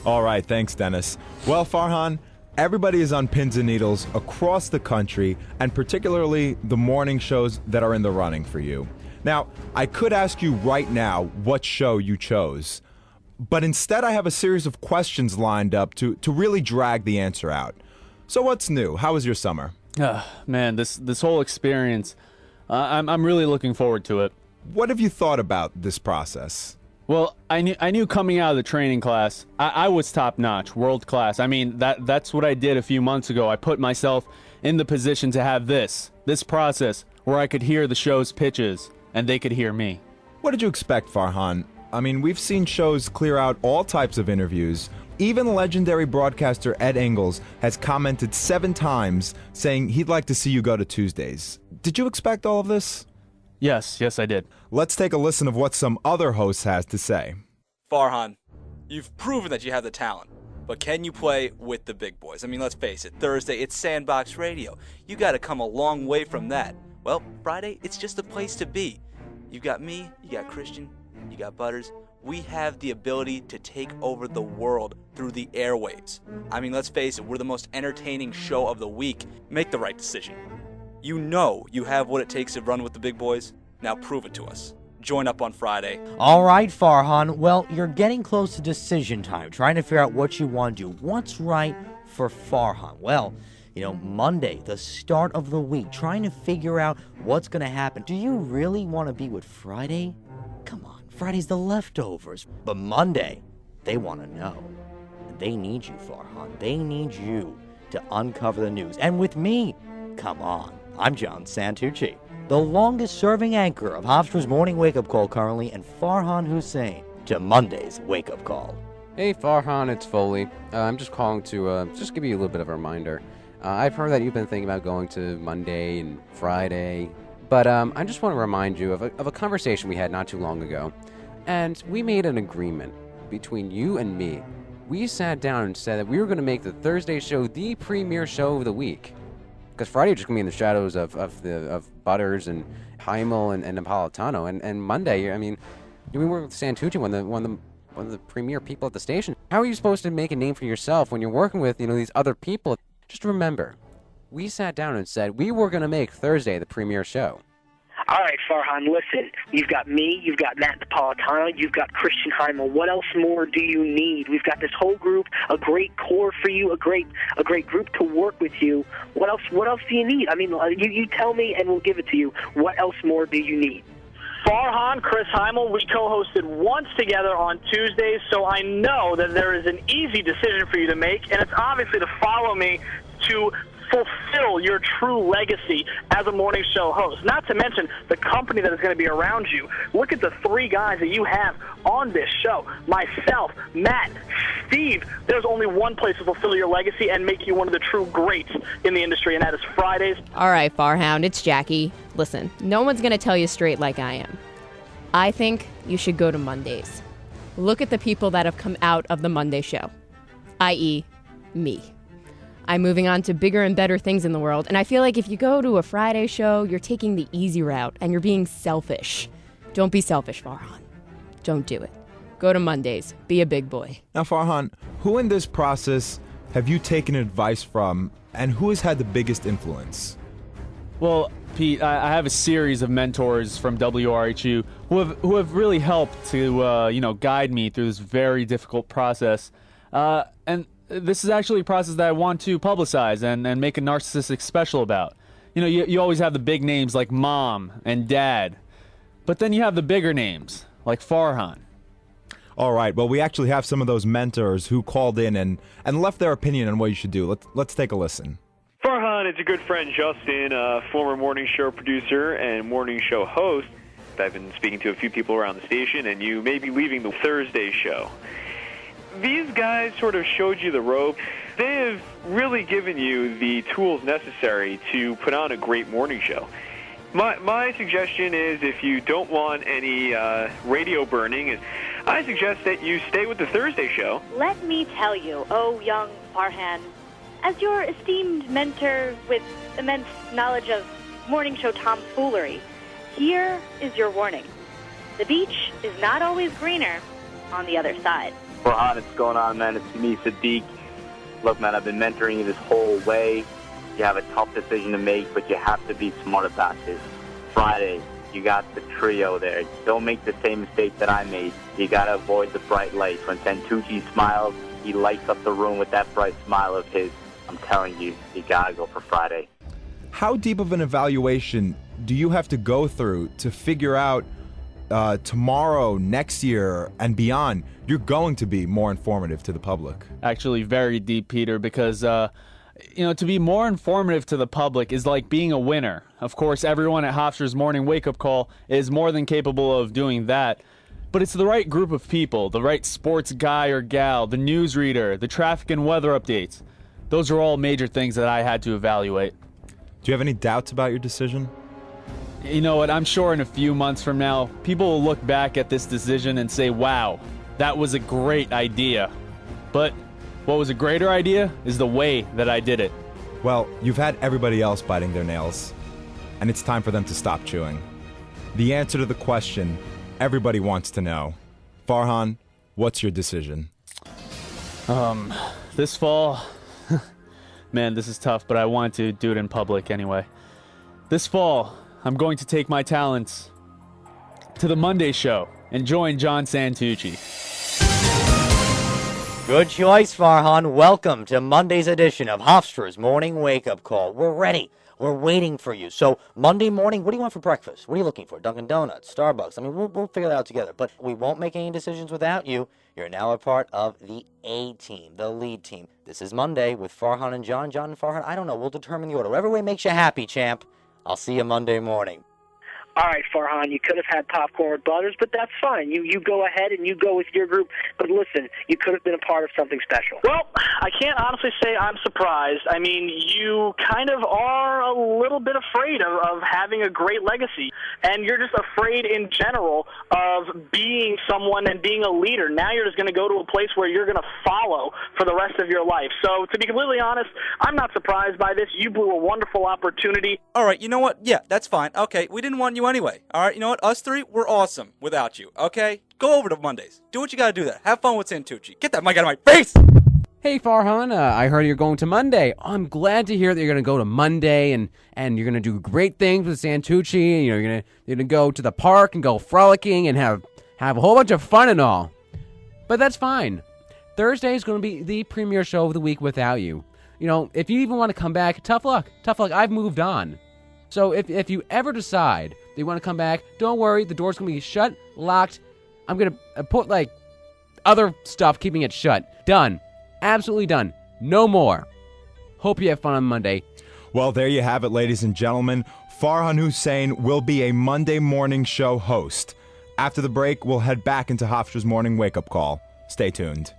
All right, thanks, Dennis. Well, Farhan, everybody is on pins and needles across the country, and particularly the morning shows that are in the running for you. Now, I could ask you right now what show you chose, but instead I have a series of questions lined up to really drag the answer out. So what's new? How was your summer? Man, this whole experience, I'm really looking forward to it. What have you thought about this process? Well, I knew coming out of the training class, I was top-notch, world-class. I mean, that's what I did a few months ago. I put myself in the position to have this process where I could hear the show's pitches, and they could hear me. What did you expect, Farhan? I mean, we've seen shows clear out all types of interviews. Even legendary broadcaster Ed Ingles has commented 7 times saying he'd like to see you go to Tuesdays. Did you expect all of this? Yes, I did. Let's take a listen of what some other hosts has to say. Farhan, you've proven that you have the talent, but can you play with the big boys? I mean, let's face it, Thursday, it's Sandbox Radio. You got to come a long way from that. Well, Friday, it's just a place to be. You got me, you got Christian, you got Butters. We have the ability to take over the world through the airwaves. I mean, let's face it, we're the most entertaining show of the week. Make the right decision. You know you have what it takes to run with the big boys. Now prove it to us. Join up on Friday. All right, Farhan. Well, you're getting close to decision time, trying to figure out what you want to do. What's right for Farhan? Well, Monday, the start of the week, trying to figure out what's going to happen. Do you really want to be with Friday? Come on, Friday's the leftovers. But Monday, they want to know. They need you, Farhan. They need you to uncover the news. And with me, come on. I'm John Santucci, the longest-serving anchor of Hofstra's Morning Wake Up Call currently, and Farhan Husain to Monday's Wake Up Call. Hey, Farhan, it's Foley. I'm just calling to just give you a little bit of a reminder. I've heard that you've been thinking about going to Monday and Friday, but I just want to remind you of a conversation we had not too long ago, and we made an agreement between you and me. We sat down and said that we were going to make the Thursday show the premier show of the week. Because Friday just going to be in the shadows of Butters and Heimel and Napolitano, and Monday, I mean, we were with Santucci, one of the premier people at the station. How are you supposed to make a name for yourself when you're working with these other people? Just remember, we sat down and said we were going to make Thursday the premier show. All right, Farhan, listen. You've got me, you've got Matt Napolitano, you've got Christian Heimel. What else more do you need? We've got this whole group, a great core for you, a great group to work with you. What else do you need? I mean, you tell me and we'll give it to you. What else more do you need? Farhan, Chris Heimel, we co-hosted once together on Tuesdays, so I know that there is an easy decision for you to make, and it's obviously to follow me to fulfill your true legacy as a morning show host. Not to mention the company that is going to be around you. Look at the 3 guys that you have on this show. Myself, Matt, Steve. There's only one place to fulfill your legacy and make you one of the true greats in the industry, and that is Fridays. All right, Farhound, it's Jackie. Listen, no one's going to tell you straight like I am. I think you should go to Mondays. Look at the people that have come out of the Monday show, i.e., me. I'm moving on to bigger and better things in the world, and I feel like if you go to a Friday show, you're taking the easy route, and you're being selfish. Don't be selfish, Farhan. Don't do it. Go to Mondays. Be a big boy. Now, Farhan, who in this process have you taken advice from, and who has had the biggest influence? Well, Pete, I have a series of mentors from WRHU who have really helped to guide me through this very difficult process, and this is actually a process that I want to publicize and make a narcissistic special about. You always have the big names like Mom and Dad, but then you have the bigger names like Farhan. All right, well, we actually have some of those mentors who called in and left their opinion on what you should do. Let's take a listen. Farhan, it's a good friend, Justin, a former morning show producer and morning show host. I've been speaking to a few people around the station, and you may be leaving the Thursday show. These guys sort of showed you the rope. They have really given you the tools necessary to put on a great morning show. My suggestion is, if you don't want any radio burning, I suggest that you stay with the Thursday show. Let me tell you, oh young Farhan, as your esteemed mentor with immense knowledge of morning show tomfoolery, here is your warning. The beach is not always greener on the other side. Farhan, what's going on, man? It's me, Sadiq. Look, man, I've been mentoring you this whole way. You have a tough decision to make, but you have to be smart about this. Friday, you got the trio there. Don't make the same mistake that I made. You got to avoid the bright lights. When Santucci smiles, he lights up the room with that bright smile of his. I'm telling you, you got to go for Friday. How deep of an evaluation do you have to go through to figure out tomorrow, next year, and beyond, you're going to be more informative to the public? Actually, very deep, Peter, because, to be more informative to the public is like being a winner. Of course, everyone at Hofstra's Morning Wake-Up Call is more than capable of doing that. But it's the right group of people, the right sports guy or gal, the newsreader, the traffic and weather updates. Those are all major things that I had to evaluate. Do you have any doubts about your decision? You know what, I'm sure in a few months from now, people will look back at this decision and say, wow, that was a great idea. But what was a greater idea is the way that I did it. Well, you've had everybody else biting their nails, and it's time for them to stop chewing. The answer to the question everybody wants to know. Farhan, what's your decision? This fall, man, this is tough, but I wanted to do it in public anyway. This fall, I'm going to take my talents to the Monday show and join John Santucci. Good choice, Farhan. Welcome to Monday's edition of Hofstra's Morning Wake-Up Call. We're ready. We're waiting for you. So, Monday morning, what do you want for breakfast? What are you looking for? Dunkin' Donuts, Starbucks? I mean, we'll figure that out together. But we won't make any decisions without you. You're now a part of the A-team, the lead team. This is Monday with Farhan and John. John and Farhan, I don't know. We'll determine the order. Whatever way makes you happy, champ. I'll see you Monday morning. All right, Farhan, you could have had popcorn with butters, but that's fine. You go ahead and you go with your group. But listen, you could have been a part of something special. Well, I can't honestly say I'm surprised. I mean, you kind of are a little bit afraid of having a great legacy, and you're just afraid in general of being someone and being a leader. Now you're just going to go to a place where you're going to follow for the rest of your life. So, to be completely honest, I'm not surprised by this. You blew a wonderful opportunity. All right, you know what? Yeah, that's fine. Okay, we didn't want you anyway. All right, you know what? Us three, we're awesome without you, okay? Go over to Mondays. Do what you got to do there. Have fun with Santucci. Get that mic out of my face! Hey, Farhan, I heard you're going to Monday. I'm glad to hear that you're going to go to Monday and you're going to do great things with Santucci. You're going to go to the park and go frolicking and have a whole bunch of fun and all. But that's fine. Thursday is going to be the premiere show of the week without you. You know, if you even want to come back, tough luck. Tough luck. I've moved on. So if you ever decide that you want to come back, don't worry. The door's going to be shut, locked. I'm going to put, other stuff keeping it shut. Done. Absolutely done. No more. Hope you have fun on Monday. Well, there you have it, ladies and gentlemen. Farhan Husain will be a Monday morning show host. After the break, we'll head back into Hofstra's Morning Wake-Up Call. Stay tuned.